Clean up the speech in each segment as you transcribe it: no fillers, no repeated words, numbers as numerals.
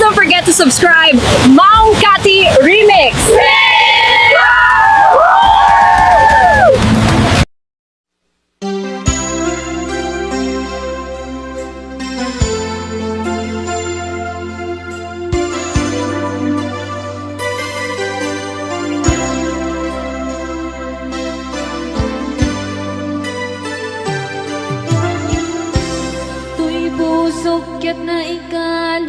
don't forget to subscribe. Maong Kati Remix! Sukyat na ikalang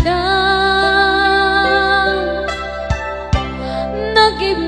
nag-ibig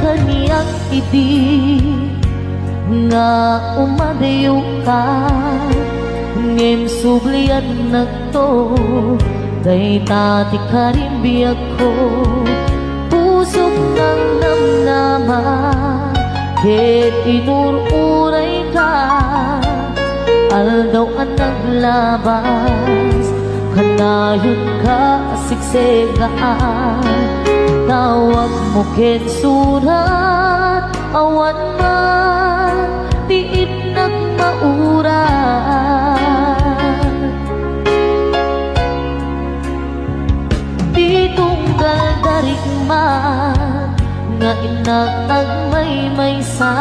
kaniyang idi nga umadayo ka ngem sublian nagto day tati karimbiyak ko pusok ng namnama ket inururay ka aldaw ang naglabas kanayon ka siksegaan tawag mo ken surat awan man tiit nagmauran di tunggal darig man nga inag agmay-maysa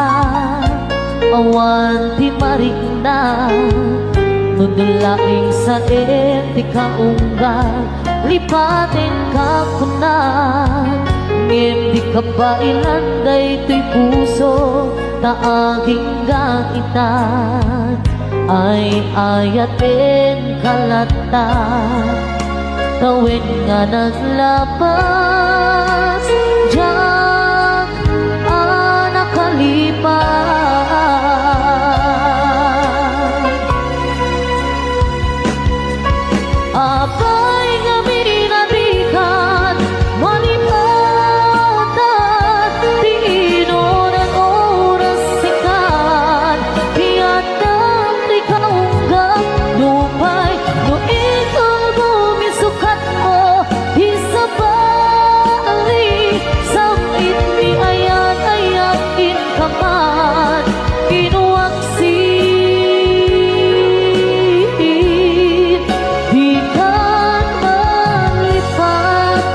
awan ti marig na nudulaing sa eti kaunggal lipatin ka kunan ngem di ka ba ilanday to'y puso na aking gaitan ay ayatin kalata tawin nga naglabas diyak nakalipas abay nga minadikan malipatan di inoran oras sikan hiyatan di kaunggang lupay no ikaw bumisukat mo isabali samit mi ayat-ayat in kaman inuwaksin di kan malipatan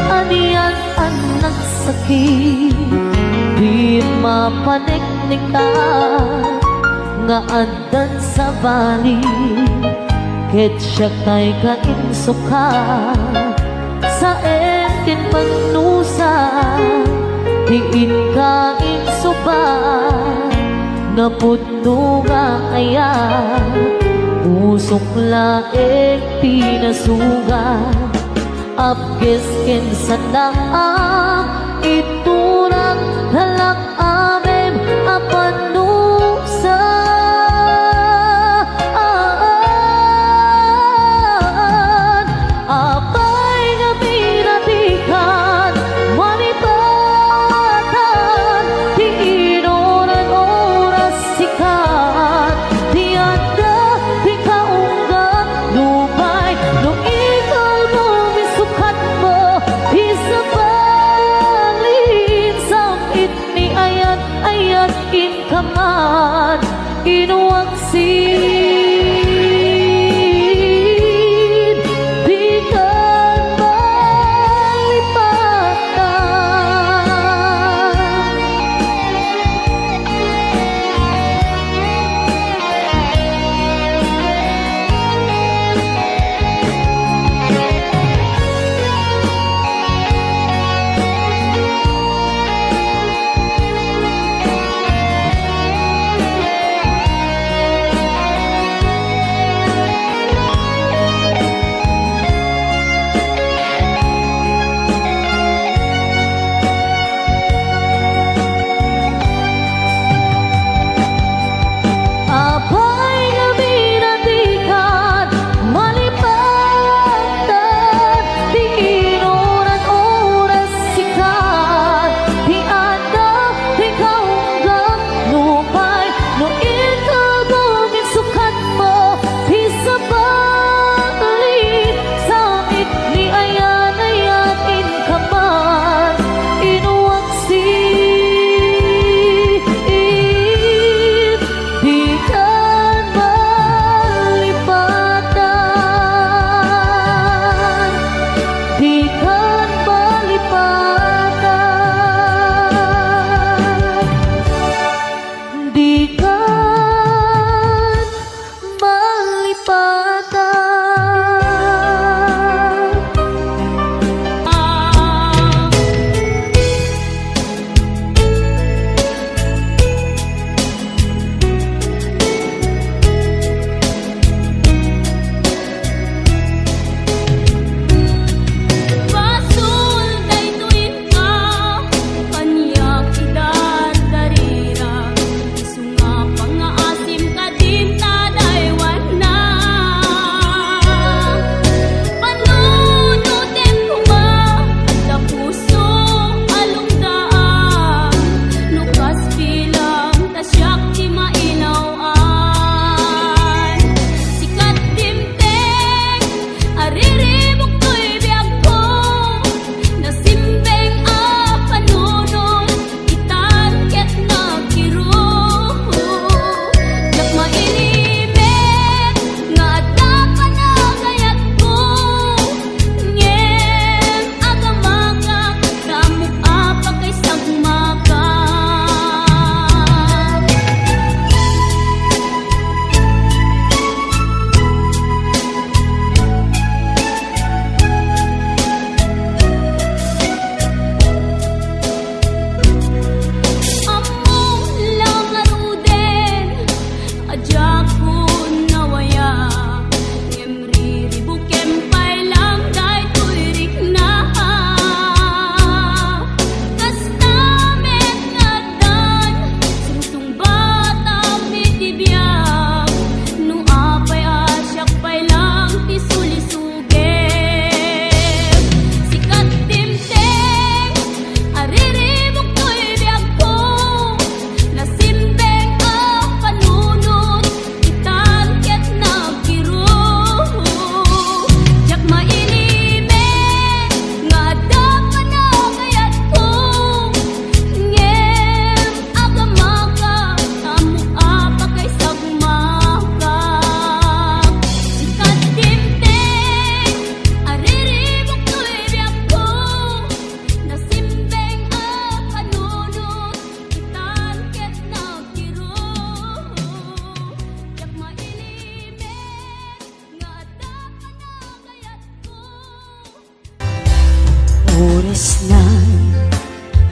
aniyan ang nagsakit di mapaneknikan nga andan sa bali ket siya kay kainsuka sa etin magnusa diin kain suba na pudno nga ayan usok laeng pinasugan apkes ken sanang iturang halak amem apanusa apay nga pinatikan malipatan di inoran oras sikat di anda di kaunggan lupay no ikaw bumisukat mo isabalin samit ni ayat-ayat in kaman inuwaksin di kan malipatan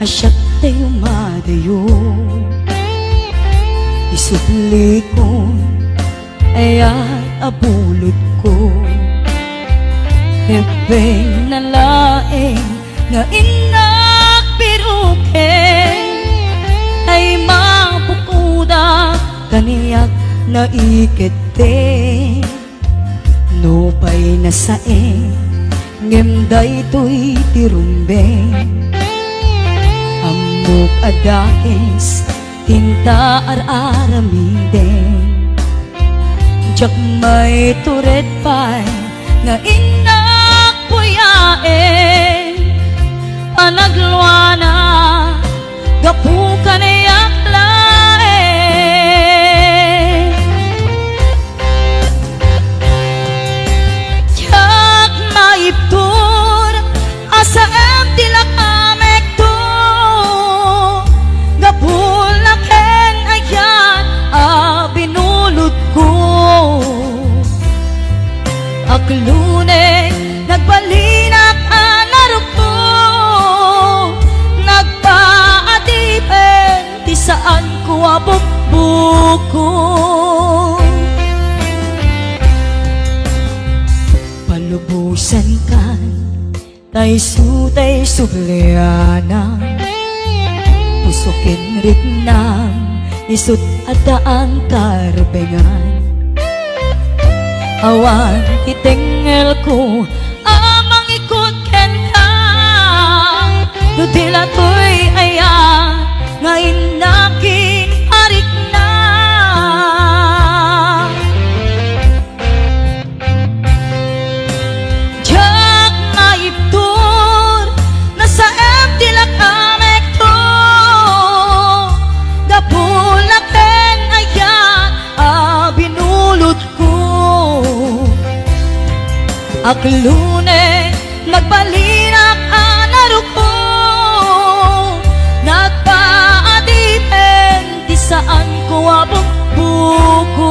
Asyak tayo madayo isudli ko ayat abulod ko Hepeng na laeng nga inak piruken ay mapukuda kaniyak na ikete no pay nasaeng ngemday to'y tirumbeng amok adakes tinta ar-aramiden jak may turet pay nga inak puyaen panagluana gapu kanayak laen jak maiptur asa em tilakamek to gapulaken ayan binulot ko aklune nagbalinak anarok ko nagpaadipen di saan ko abukbuko palubusan kan tay sutay subliana pusukin rignang isut adaan karbengan awan itengel ko amang ikot ken ka dudila to'y ayan nga inaking arik na jak naiptur nasa em tilakamek to gapulaken ayan binulot ko aklune nagbalinak anarok ko nagpaadipen di saan ko abukbuko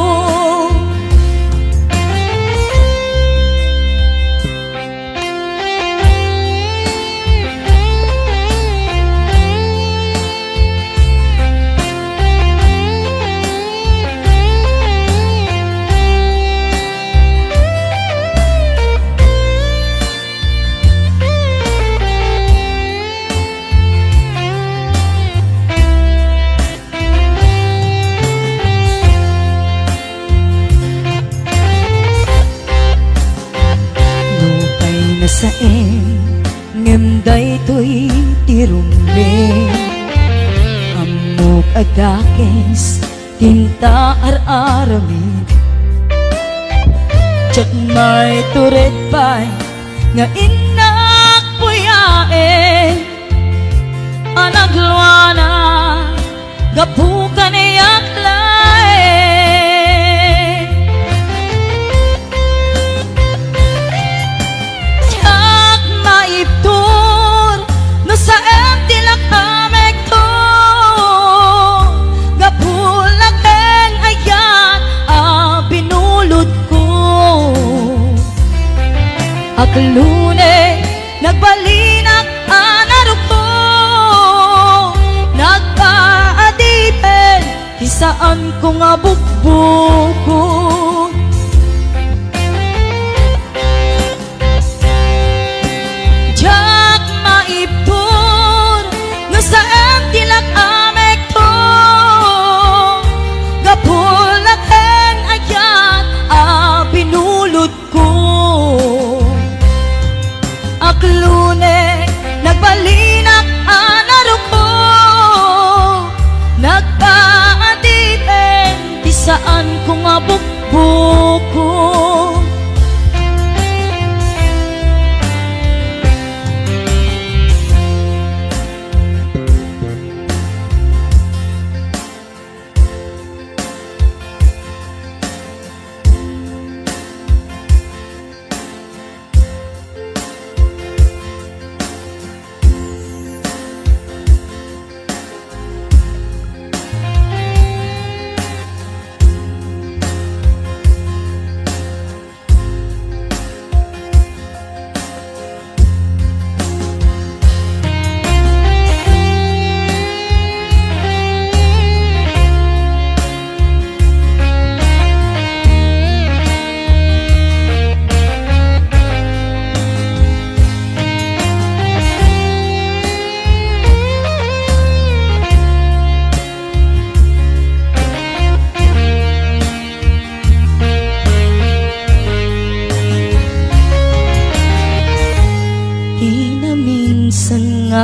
saeng ngemday to'y tirumbe amok adakes tinta ar-aramid jak may turet pay nga inak puyaen anagluana gapu kanayak laen jak maiptur no sa em tilakamek to gapulaken ayan binulot ko aklune nagbalinak anarok ko nagpaadipen di saan ko nga bukbuko jak maiptur no sa em tilakamek to gapulaken ayan binulot ko aklune nagbalinak anarok ko nagpaadipen di saan ko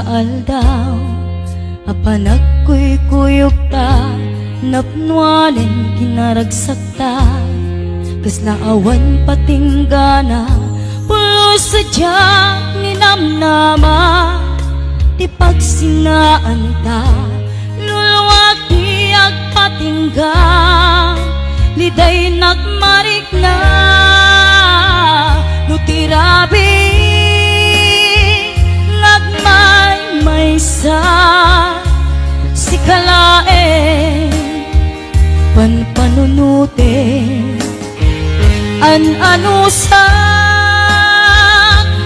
aldaw apanak ko'y kuyok ta napnuanen kinaragsak ta kaslaawan patinggana pulo sadyang ninamnama ti pagsinaan ta luluwag ti agpatingga liday nagmarik na nutirabi nagmay-maysa si kalae panpanunute an-ano sa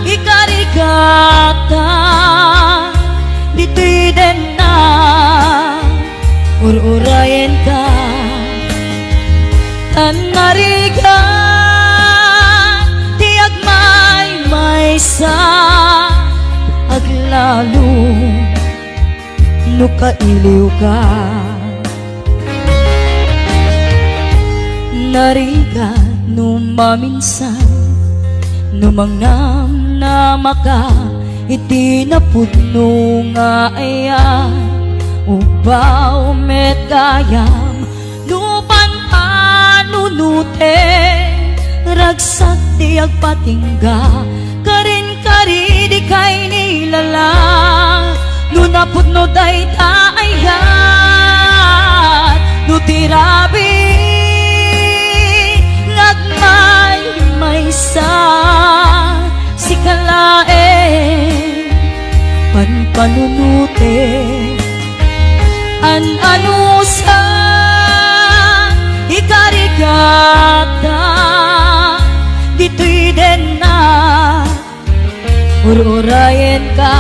ikarigata dito'y den na ur-urayen ka tanariga ti agmay-maysa aglalo no kailiw ka nariga no maminsan numangnam na maka iti napudno nga aya ubaw met gayam nupan panunute ragsak ti agpatingga karin kari di kay nilala nunapudno day taayat nutirabi nagmay-maysa si kalae panpanunute an-ano sa ikarigata dito'y den na ur-urayen ka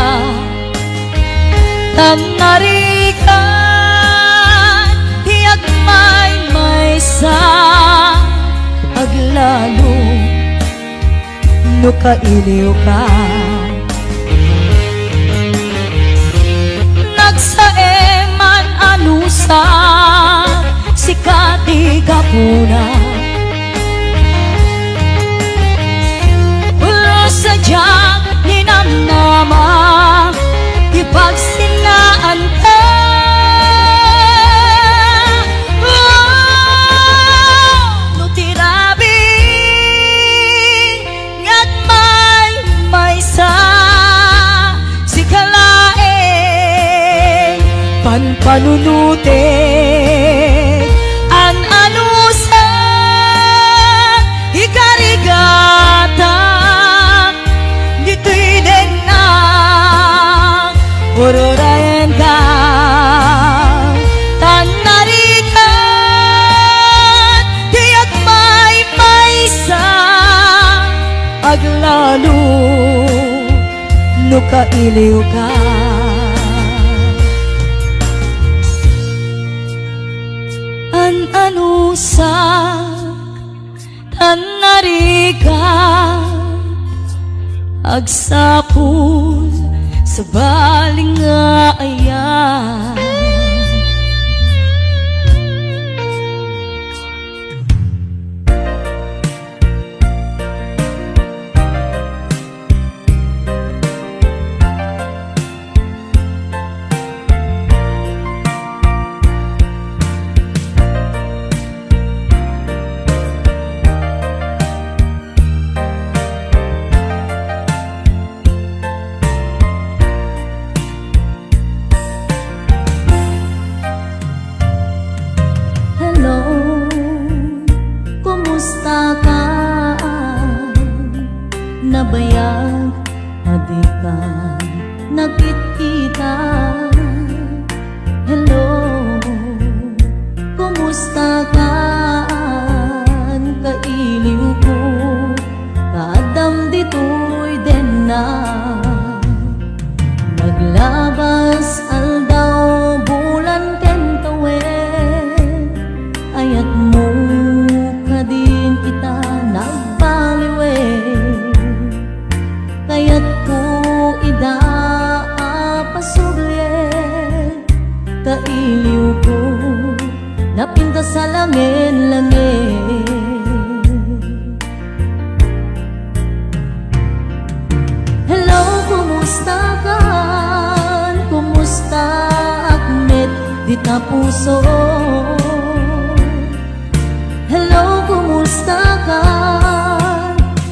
tanarigan ti agmay-maysa aglalo no kailiw ka nagsaeman anusa si katigapuna ulo sadyang ninamnama ipagsinaan ka panunute an-ano sa ikarigata dito'y den na ur-urayen ka tanarigan di agmay-maysa aglalo no kailiw ka an-ano sa tanariga agsapul sa baling nga ayan kapuso. Hello, kumusta ka?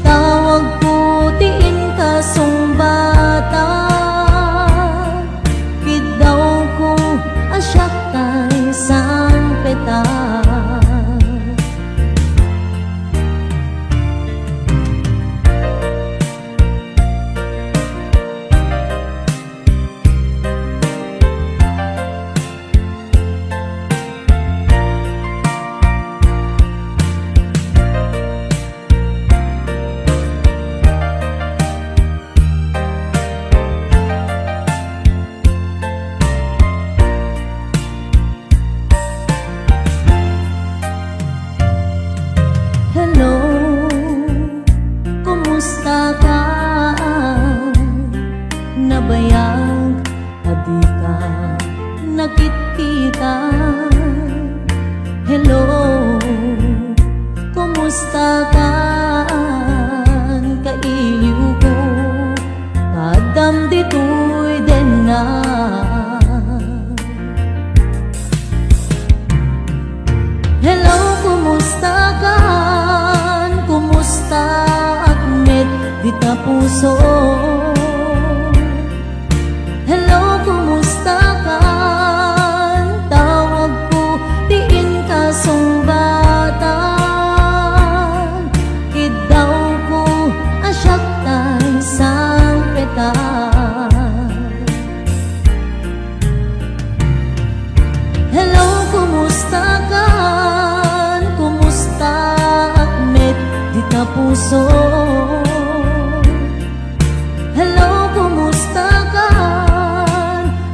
Tawag ko tiin ka sumbata. Kidaw ko asyak tay sang peta. Hello, kumusta ka? Nabayag, adi ka nakikita. Hello, kumusta ka? Kaiyo ko, kadam dito'y din na. Hello, kumusta ka? Kumusta akmet di ta puso? Hello, kumusta ka? Tawag ko tiin ka sumbatan. Kidaw ko asyak tay sang peta. Hello, kumusta ka? Kumusta akmet di ta puso? Hello, kumusta ka?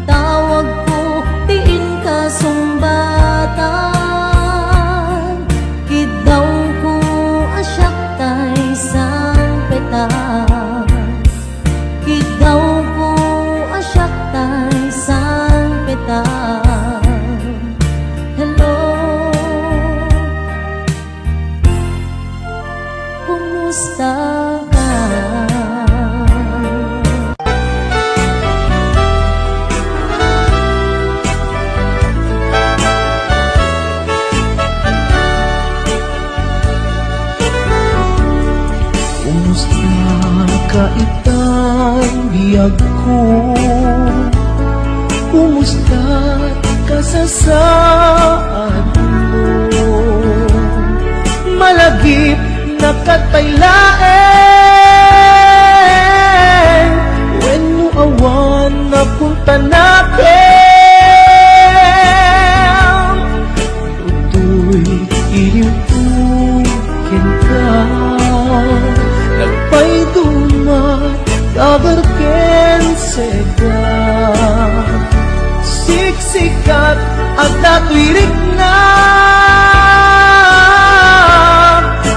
Tawag ko tiin ka sumbatan. Kidaw ko asyak tay sang peta. Kidaw ko asyak tay sang peta. Hello, kumusta ka? Kumusta ka itang biyag ko? Kumusta ka sa saan mo? Malagip na kataylaen, when mo awan na punta natin. Tutoy iliwukin ka, nagpay dumat kabarken sega. Siksikat at natwirik na,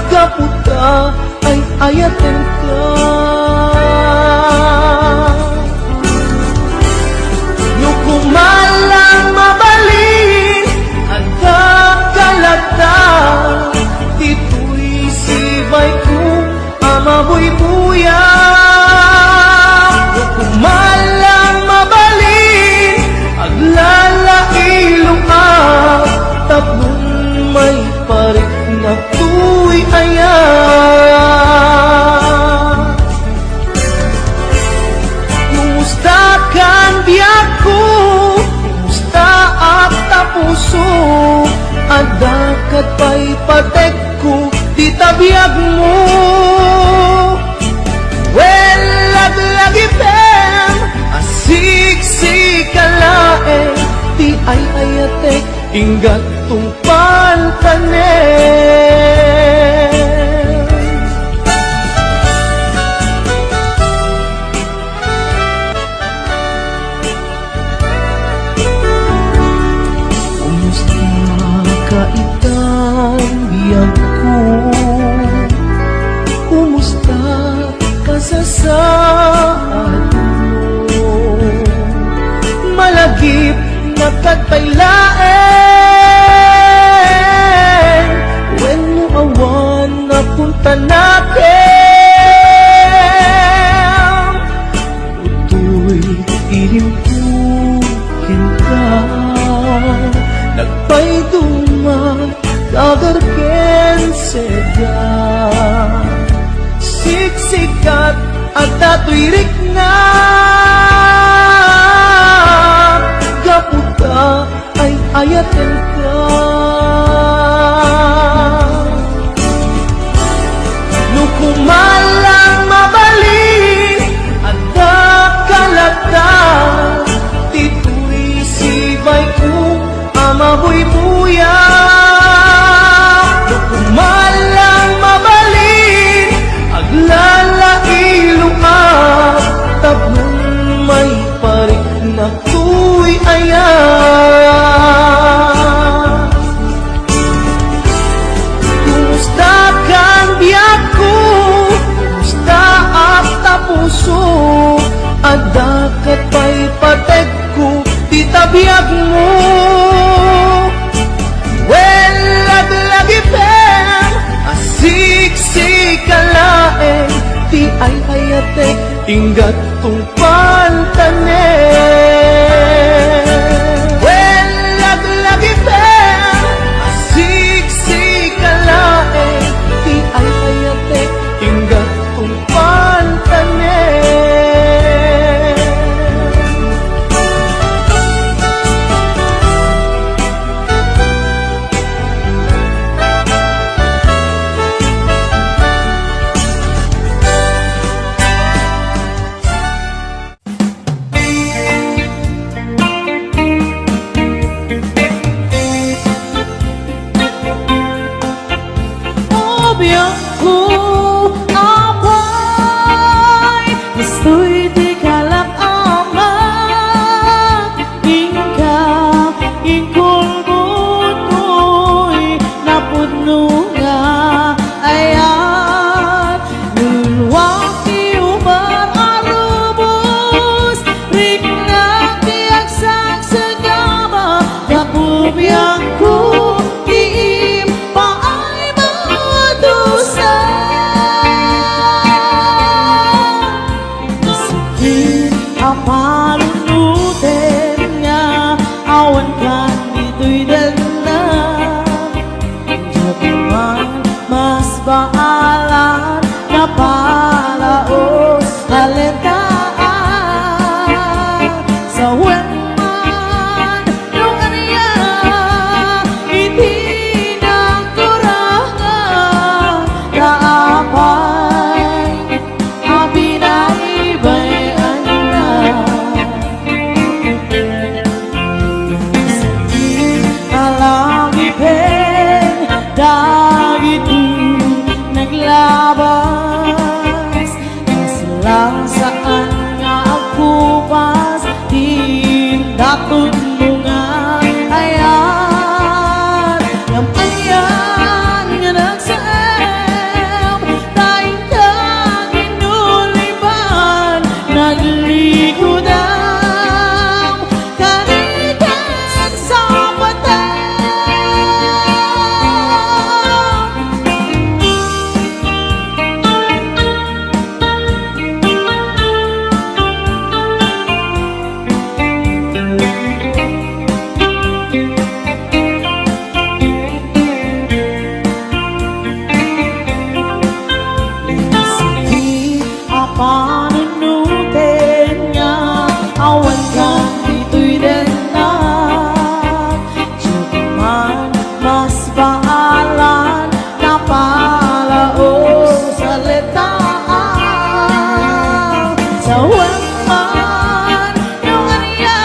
kaputa ay ayaten ka. Nukumalang mabalin at kakalata, dito'y sibay ko amabuy-buya. Nukumalang mabalin at lalailong tatlong may parik na tu'y ayan. Kumusta kan biyak ko? Kumusta at tapuso? Adakat pa'y patek ko, di tabiyag mo. Well, laglagipem, asiksik-kalaeng, di ay ayatek, inggat tungpal tanen. Kumusta ka itang biyag ko? Kumusta ka sa saan mo? Malagip na kataylaen, when mo awan na punta natin. Tutoy iliwukin ka, lirik na gaputa ay ayatan ka. Nukumalang mabalik at kalata tituloy sibay ko amabuy-buya. Nukumalang mabalik aglalailu tabong may parik na tuy ayan. Kumusta kang biyak ko? Kumusta at tapuso? Adakat pa'y pateg ko, di tabiyag mo. Well, lagi pen, asik-sik kalaeng, di ay hayate, tinggat tong pantanen. Well, lagi pen, asik-sik kalaeng, di ay hayate, tinggat tong pantanen. Biangku abay, gusto'y di kalak amat. Ingka, ingkol mo'y napuno nga ayat. Nulwaki umar arubos, rik na tiyak sagsagama. Kapu biangku diim paay madusa. Ang panunutin nga awan kan dito'y dala. Diyaman mas baalan na palaos halitaan. Sa wenman yung aniya itinagkurangan. Kaapay abinay-bay alamipen dagiti naglabas. Maslang saan nga agpupas tindatun mo nga ayan. Yang ayan nga nagsaem tayong kaginulipan naglikudan kanikan sa patay. Panunutin nga awan kang dito'y denat. Diyaman mas baalan na palaos halitaan. Sa wenman yung aniya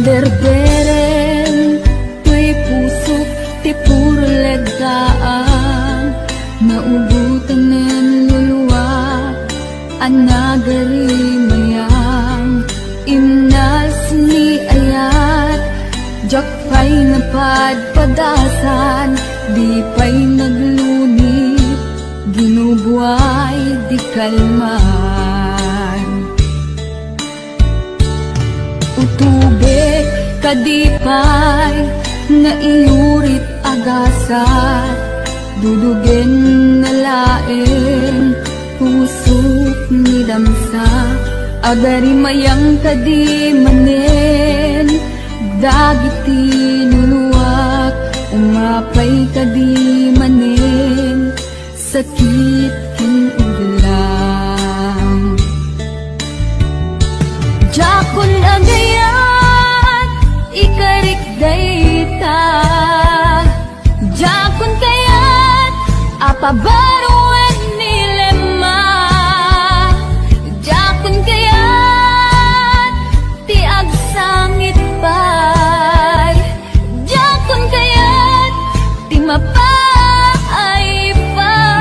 Naderberen tuy pusok ti puro legdaan, naubutan nen luluwa anagari mayang imnas ni ayat, jak pa'y napadpadasan, di pa'y naglunit, ginubuhay di kalman. Utubek kadipay na iurit agasat, dudugen na laeng pusok ni damsa, agari mayang kadi manen, dagiti nuluwak, umapay kadi manen, sakit ken uglang. Jakon agayat, ikarik dayta, jakon kayat, apabaruan nilema, jakon kayat, ti agsangit pay, jakon kayat, ti mapay pay.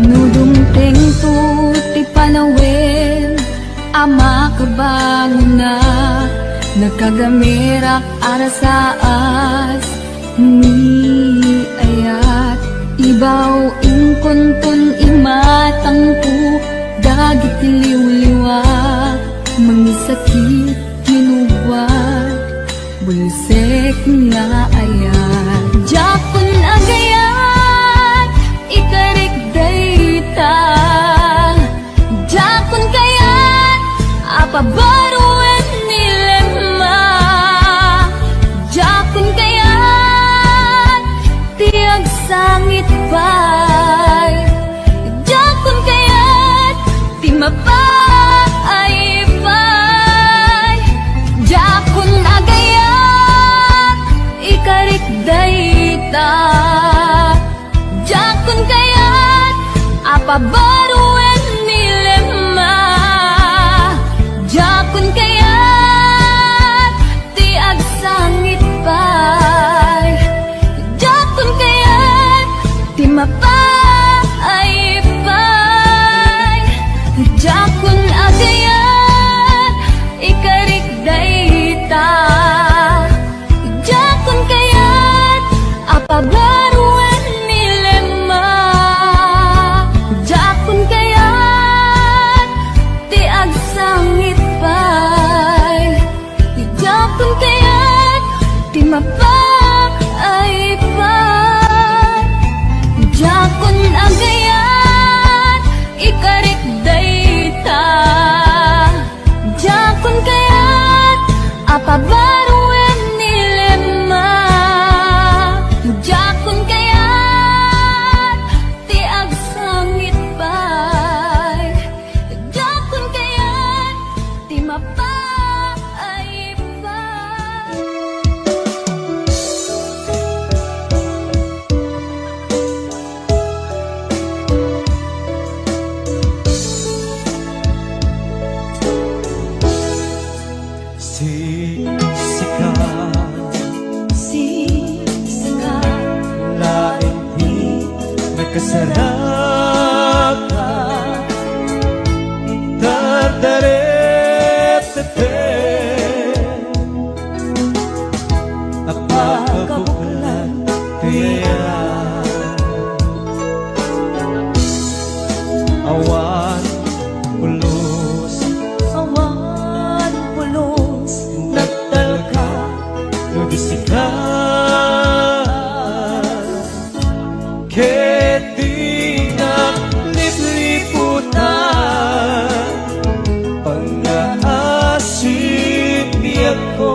Nudumteng to ti panawin, ama kabangon na, nagkagamirak arasaas, ni ayat, ibaw ingkonton imatangpo, dagit liw-liwak, mangisakit kinubwat, bulsek nga ayat. Jakon agayat, ikarik dayta, jakon kayat, apabaruan nilema, jakon kayat, tiag sangit pay, jakon kayat, ti mapay pay, jakon agayat, ikarik dayta, jakon kayat, apabaruan nilema, jakon kayat, ti agsangit pay, jakon kayat, ti mapay pay, jakon agayat, ikarik dayta, jakon kayat, apabaruan nilema, jakon kayat, ti agsangit pay, jakon kayat, ti mapay pay, jakon agayat, ikarik dayta, jakon kayat, apabaruan nilema, jakon kayat, ti agsangit pay, jakon kayat, ti mapay pay. Siksikan, laing di nagkasarakan, dardaret-tete, apakabulan tiya, awan pulos, awan pulos, nagtalka, nudisikan, keti na lipliputan, pangaasip niya ko.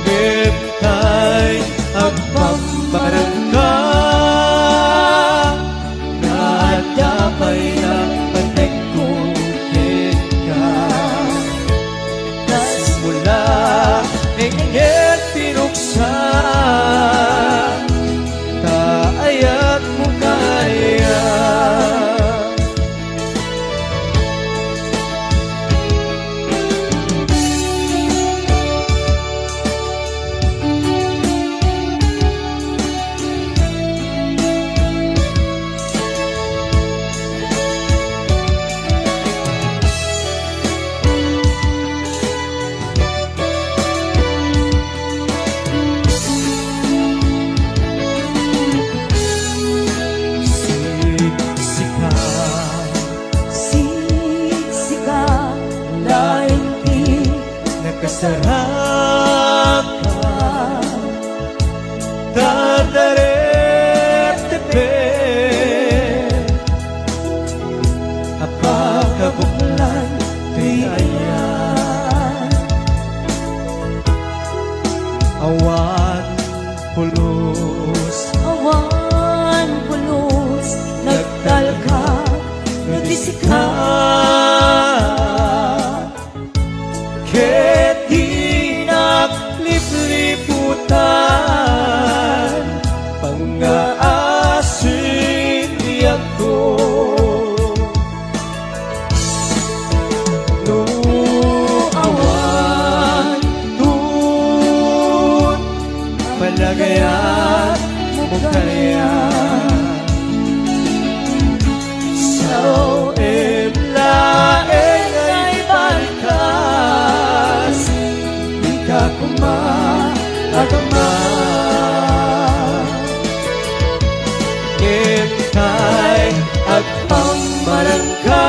Ngiptay agpambarangka Nadapay na patigkukit ka Simula ingit pinuksan Taayat mo kaya Siksika dahil di Nakasarap ka Dadarep tepe Apakabuklan tiayan Awan pulos awan pulos nagtalka nadisika Ket di naglipliputan Pangaasin niya ko No awan dun Malagayan mo kaya Sao laeng ay balikas Di ka kumaagama Ngiptay agpambarangka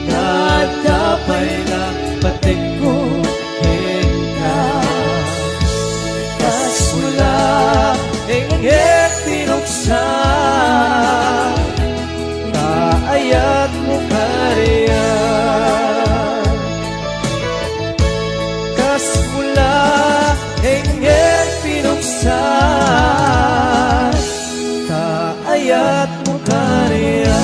Nadapay na patigkukit ka Kasmula ingit pinuksan Taayat mo kariya Kasmula ingit pinuksan Taayat mo kariya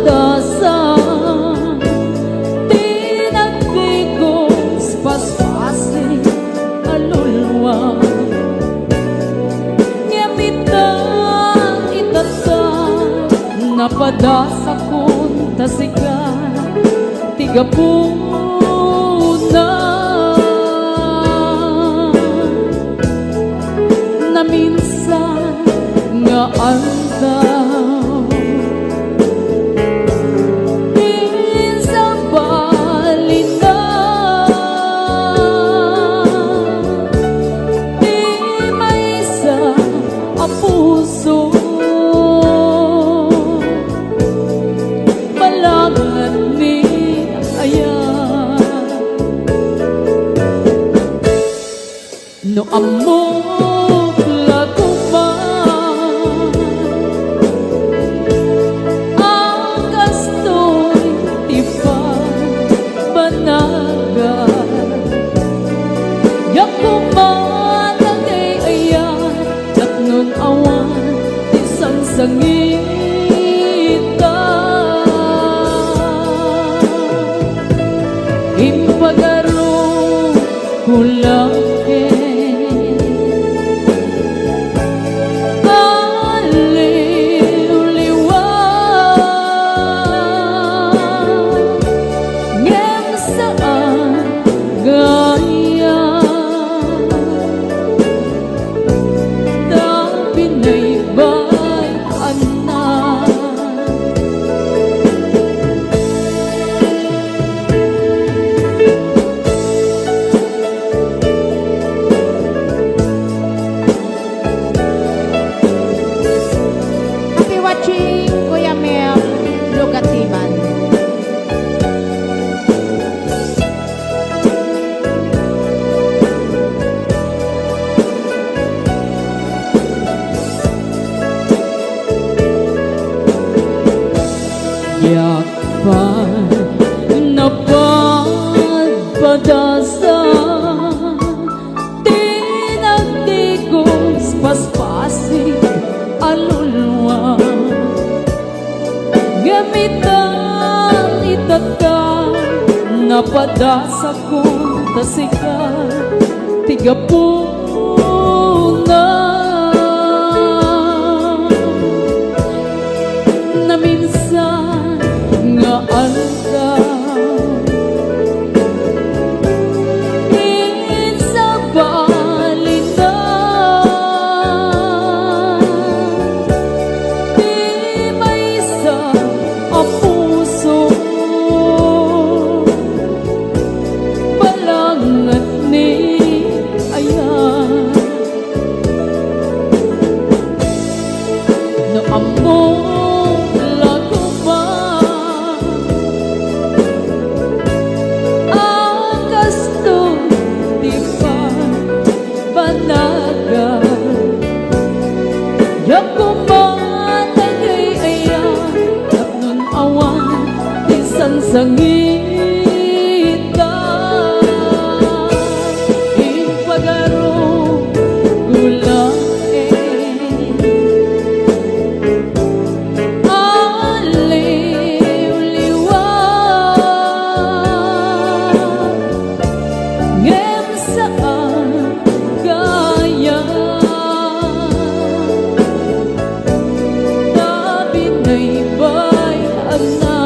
Napadpadasan tinagtigos paspasin alulwa Ngamitan itatan napadasa kong tasigan tigapunan Na minsan nga andaw puso balangan ni ayan no amok lakuman ang gastoy tipa banaga yakuman ang ayan at nun awan isang sangita impagaro kulangin napadasa kong tasika tiga puna na minsan nga anta sa balina di may sa puso balangat ni ayan no among lago ba ang gasto di pa banaga yaku matagay ayan tapnon awan isang sangita ipagaro gulang aliw-liwa ngem saan gaya tabi na'y bayaan na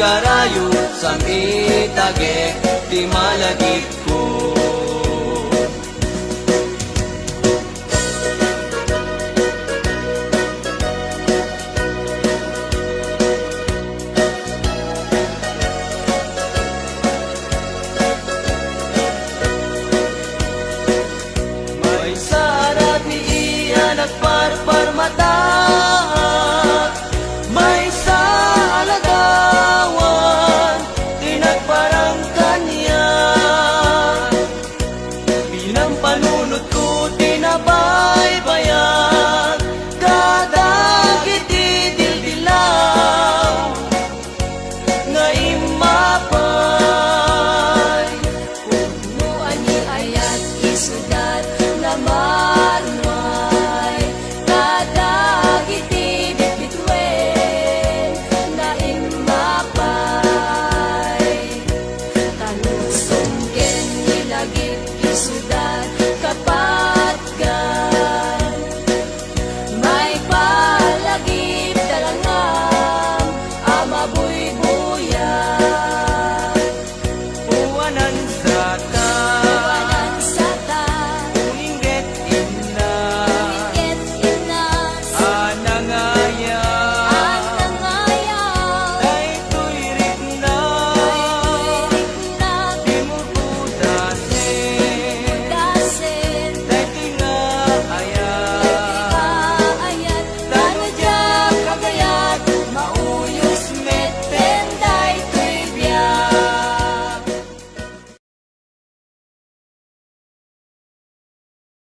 karayo sa mitage, di malagip